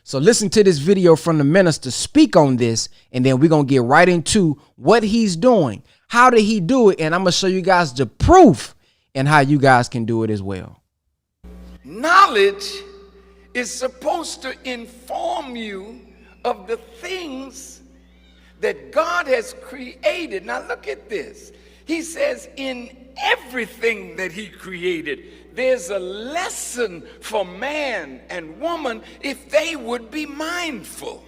So listen to this video from the minister speak on this, and then we're going to get right into what he's doing. How did he do it? And I'm going to show you guys the proof and how you guys can do it as well. Knowledge is supposed to inform you of the things that God has created. Now look at this. He says in everything that he created, there's a lesson for man and woman if they would be mindful.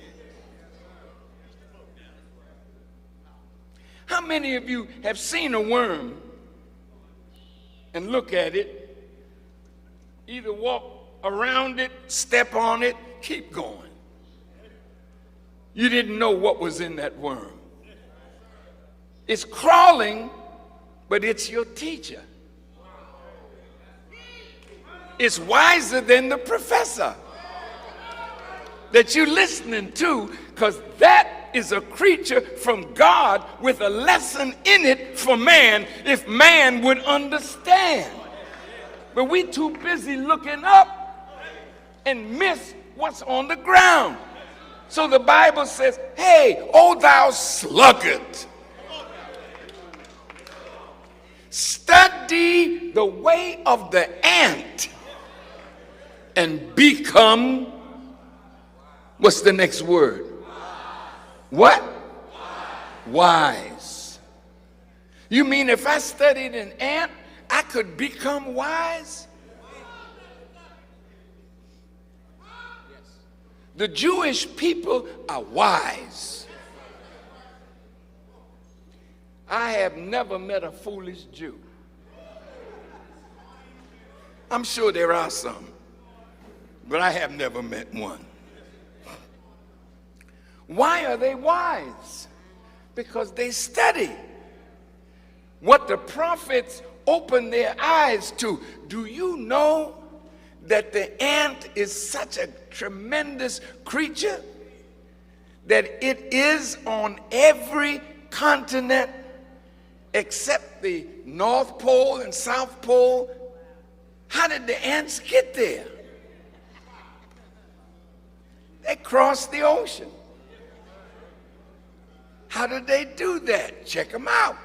How many of you have seen a worm and look at it, either walk around it, step on it, keep going? You didn't know what was in that worm. It's crawling, but it's your teacher. It's wiser than the professor that you're listening to, because that is a creature from God with a lesson in it for man, if man would understand. But we too busy looking up and miss what's on the ground. So the Bible says, hey, O thou sluggard, study the way of the ant and become, what's the next word? What? Wise. You mean if I studied an ant, I could become wise? The Jewish people are wise. I have never met a foolish Jew. I'm sure there are some, but I have never met one. Why are they wise? Because they study what the prophets opened their eyes to. Do you know that the ant is such a tremendous creature that it is on every continent except the North Pole and South Pole? How did the ants get there? They crossed the ocean. How did they do that? Check them out.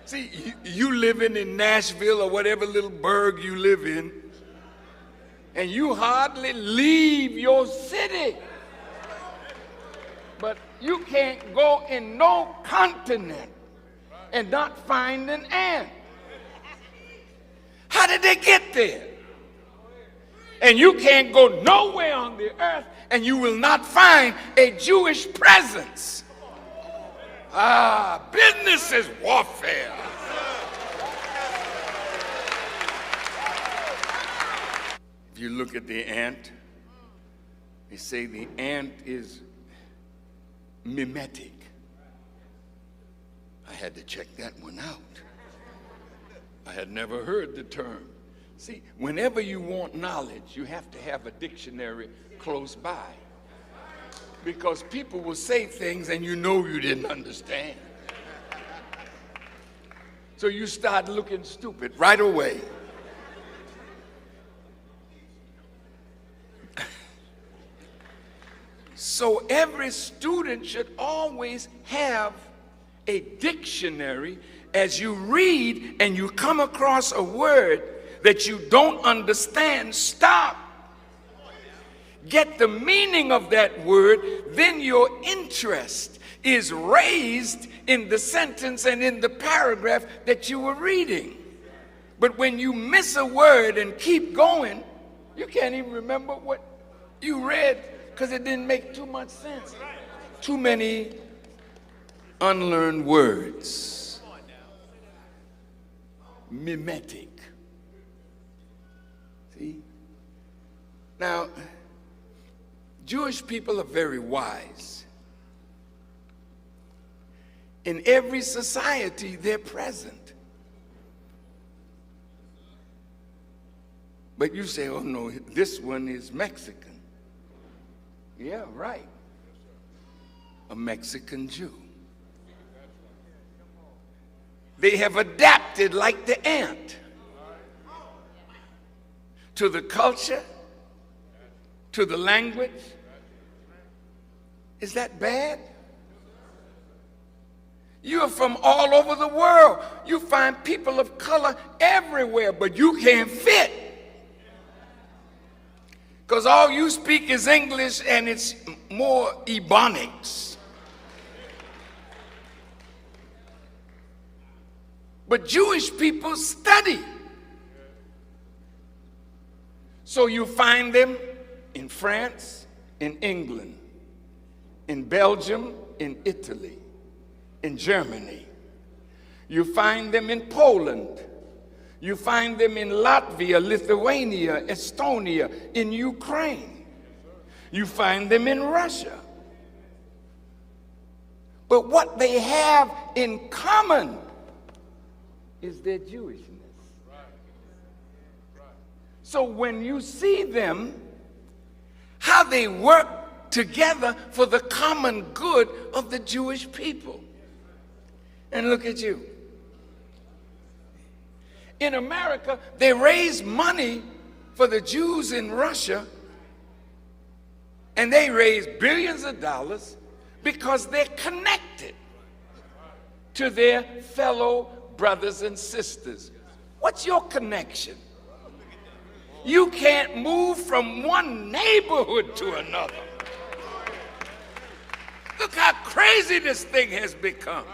See, you living in Nashville or whatever little burg you live in, and you hardly leave your city. But you can't go in no continent and not find an ant. How did they get there? And you can't go nowhere on the earth and you will not find a Jewish presence. Business is warfare. If you look at the ant, they say the ant is mimetic. I had to check that one out. I had never heard the term. See, whenever you want knowledge, you have to have a dictionary close by, because people will say things and you know you didn't understand. So you start looking stupid right away. So every student should always have a dictionary. As you read and you come across a word that you don't understand, stop. Get the meaning of that word, then your interest is raised in the sentence and in the paragraph that you were reading. But when you miss a word and keep going, you can't even remember what you read because it didn't make too much sense. Too many unlearned words. Mimetic. See? Now, Jewish people are very wise. In every society, they're present. But you say, oh no, this one is Mexican. Yeah, right. A Mexican Jew. They have adapted like the ant to the culture to the language? Is that bad? You're from all over the world. You find people of color everywhere, but you can't fit. Because all you speak is English and it's more Ebonics. But Jewish people study. So you find them in France, in England, in Belgium, in Italy, in Germany. You find them in Poland. You find them in Latvia, Lithuania, Estonia, in Ukraine. You find them in Russia. But what they have in common is their Jewishness. So when you see them, how they work together for the common good of the Jewish people. And look at you. In America, they raise money for the Jews in Russia, and they raise billions of dollars because they're connected to their fellow brothers and sisters. What's your connection? You can't move from one neighborhood to another. Look how crazy this thing has become.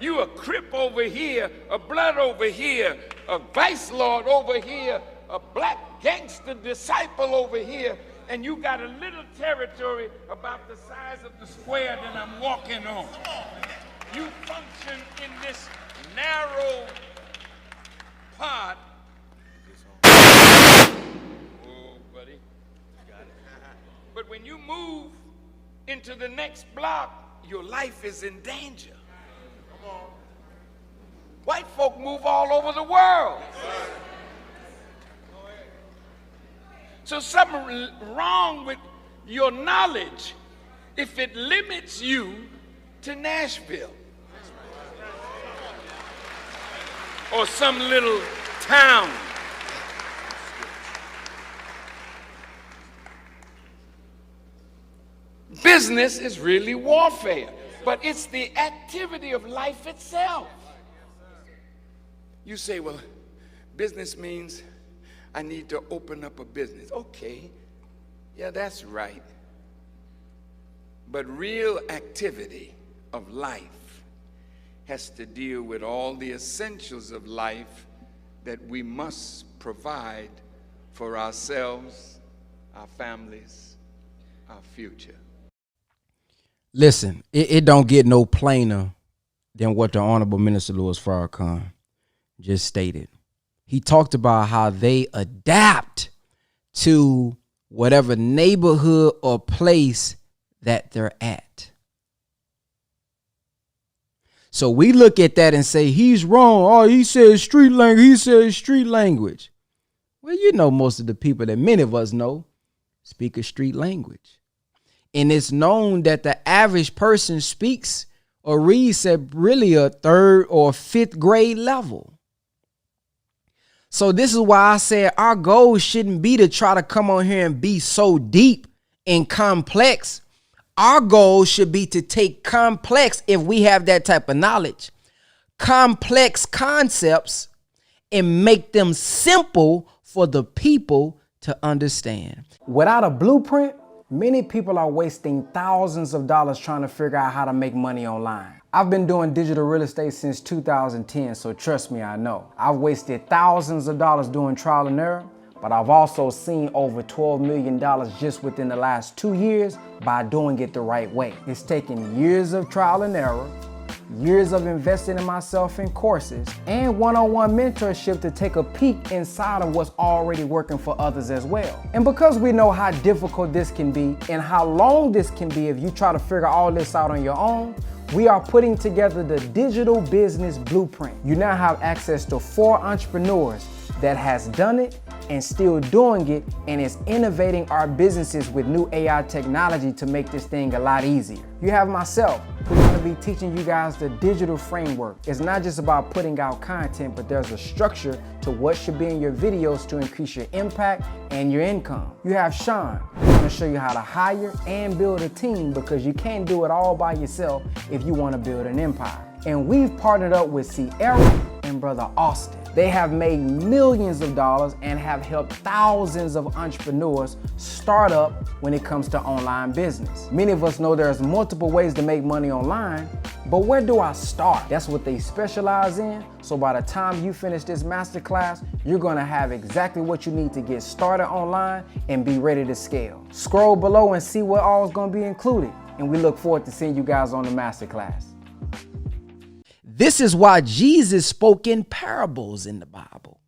You a Crip over here, a Blood over here, a Vice Lord over here, a black gangster disciple over here, and you got a little territory about the size of the square that I'm walking on. You function in this narrow part. Oh, buddy. Got it. But when you move into the next block, your life is in danger. White folk move all over the world. So something wrong with your knowledge if it limits you to Nashville or some little town. Business is really warfare, but it's the activity of life itself. You say, well, business means I need to open up a business. Okay, yeah, that's right. But real activity of life has to deal with all the essentials of life that we must provide for ourselves, our families, our future. Listen, it don't get no plainer than what the Honorable Minister Louis Farrakhan just stated. He talked about how they adapt to whatever neighborhood or place that they're at. So we look at that and say, he's wrong. Oh, he says street language. He says street language. Well, you know, most of the people that many of us know speak a street language. And it's known that the average person speaks or reads at really a 3rd or 5th grade level. So this is why I said our goal shouldn't be to try to come on here and be so deep and complex. Our goal should be to take complex, if we have that type of knowledge, complex concepts and make them simple for the people to understand. Without a blueprint, many people are wasting thousands of dollars trying to figure out how to make money online. I've been doing digital real estate since 2010, so trust me, I know. I've wasted thousands of dollars doing trial and error, but I've also seen over $12 million just within the last 2 years by doing it the right way. It's taken years of trial and error, years of investing in myself in courses, and one-on-one mentorship to take a peek inside of what's already working for others as well. And because we know how difficult this can be and how long this can be if you try to figure all this out on your own, we are putting together the digital business blueprint. You now have access to 4 entrepreneurs that has done it and still doing it and is innovating our businesses with new AI technology to make this thing a lot easier. You have myself, who's going to to be teaching you guys the digital framework. It's not just about putting out content, but there's a structure to what should be in your videos to increase your impact and your income. You have Sean, who's going to show you how to hire and build a team, because you can't do it all by yourself if you want to build an empire. And we've partnered up with Sierra and Brother Austin. They have made millions of dollars and have helped thousands of entrepreneurs start up when it comes to online business. Many of us know there's multiple ways to make money online, but where do I start? That's what they specialize in. So by the time you finish this masterclass, you're gonna have exactly what you need to get started online and be ready to scale. Scroll below and see what all is gonna be included. And we look forward to seeing you guys on the masterclass. This is why Jesus spoke in parables in the Bible.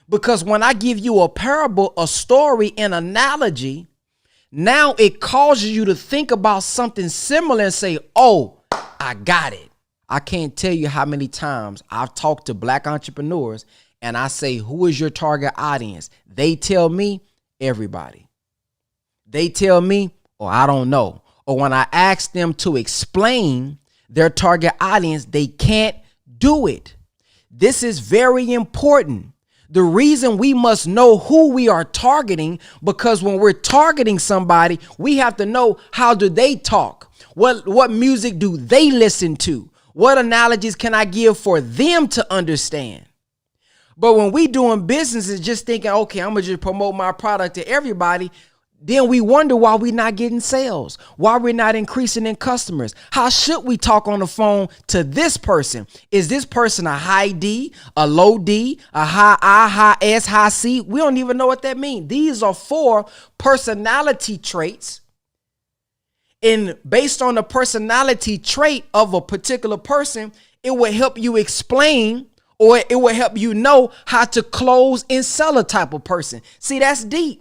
Because when I give you a parable, a story, an analogy, now it causes you to think about something similar and say, oh, I got it. I can't tell you how many times I've talked to Black entrepreneurs and I say, who is your target audience? They tell me, everybody. They tell me, oh, I don't know. Or when I ask them to explain their target audience, they can't do it. This is very important. The reason we must know who we are targeting, because when we're targeting somebody, we have to know, how do they talk? What music do they listen to? What analogies can I give for them to understand? But when we doing business just thinking, okay, I'm gonna just promote my product to everybody, then we wonder why we're not getting sales, why we're not increasing in customers. How should we talk on the phone to this person? Is this person a high D, a low D, a high I, high S, high C? We don't even know what that means. These are 4 personality traits. And based on the personality trait of a particular person, it will help you explain, or it will help you know how to close and sell a type of person. See, that's deep.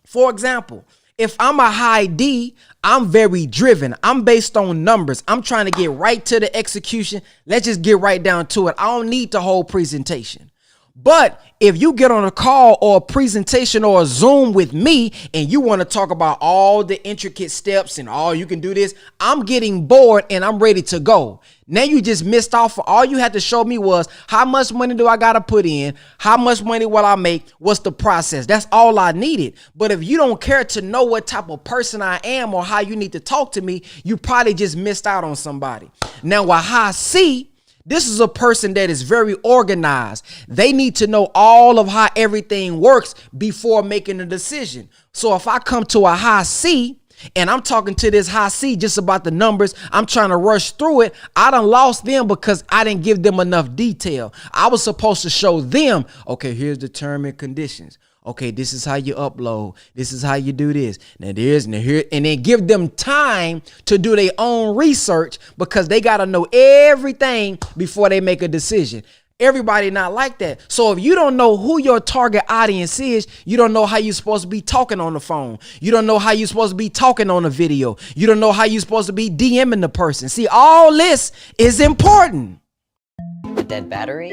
For example, if I'm a high D, I'm very driven. I'm based on numbers. I'm trying to get right to the execution. Let's just get right down to it. I don't need the whole presentation. But if you get on a call or a presentation or a Zoom with me and you want to talk about all the intricate steps and all you can do this, I'm getting bored and I'm ready to go. Now you just missed off. All you had to show me was, how much money do I got to put in? How much money will I make? What's the process? That's all I needed. But if you don't care to know what type of person I am or how you need to talk to me, you probably just missed out on somebody. Now, with high C, this is a person that is very organized. They need to know all of how everything works before making a decision. So if I come to a high C and I'm talking to this high C just about the numbers, I'm trying to rush through it, I done lost them because I didn't give them enough detail. I was supposed to show them, okay, here's the term and conditions. Okay, this is how you upload. This is how you do this. Now here, and then give them time to do their own research, because they got to know everything before they make a decision. Everybody not like that. So if you don't know who your target audience is, you don't know how you're supposed to be talking on the phone. You don't know how you're supposed to be talking on a video. You don't know how you're supposed to be DMing the person. See, all this is important. A dead battery?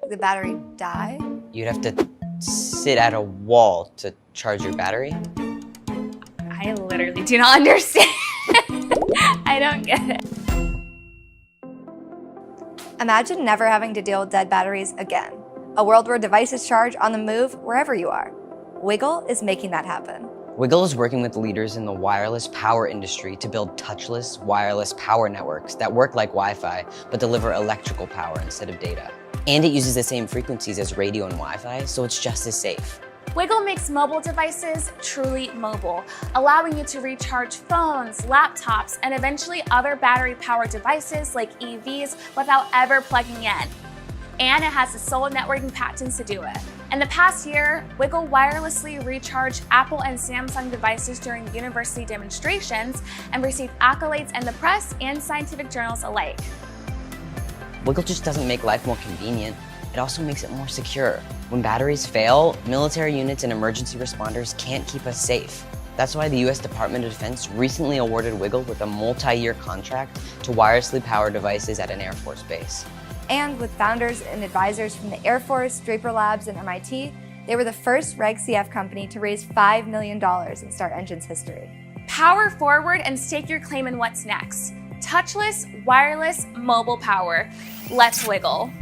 The battery die? You'd have to sit at a wall to charge your battery? I literally do not understand. I don't get it. Imagine never having to deal with dead batteries again. A world where devices charge on the move wherever you are. Wiggle is making that happen. Wiggle is working with leaders in the wireless power industry to build touchless wireless power networks that work like Wi-Fi but deliver electrical power instead of data. And it uses the same frequencies as radio and Wi-Fi, so it's just as safe. Wiggle makes mobile devices truly mobile, allowing you to recharge phones, laptops, and eventually other battery-powered devices like EVs without ever plugging in. And it has the sole networking patents to do it. In the past year, Wiggle wirelessly recharged Apple and Samsung devices during university demonstrations and received accolades in the press and scientific journals alike. Wiggle just doesn't make life more convenient, it also makes it more secure. When batteries fail, military units and emergency responders can't keep us safe. That's why the US Department of Defense recently awarded Wiggle with a multi-year contract to wirelessly power devices at an Air Force base. And with founders and advisors from the Air Force, Draper Labs, and MIT, they were the first Reg CF company to raise $5 million in Start Engine's history. Power forward and stake your claim in what's next. Touchless, wireless, mobile power. Let's wiggle.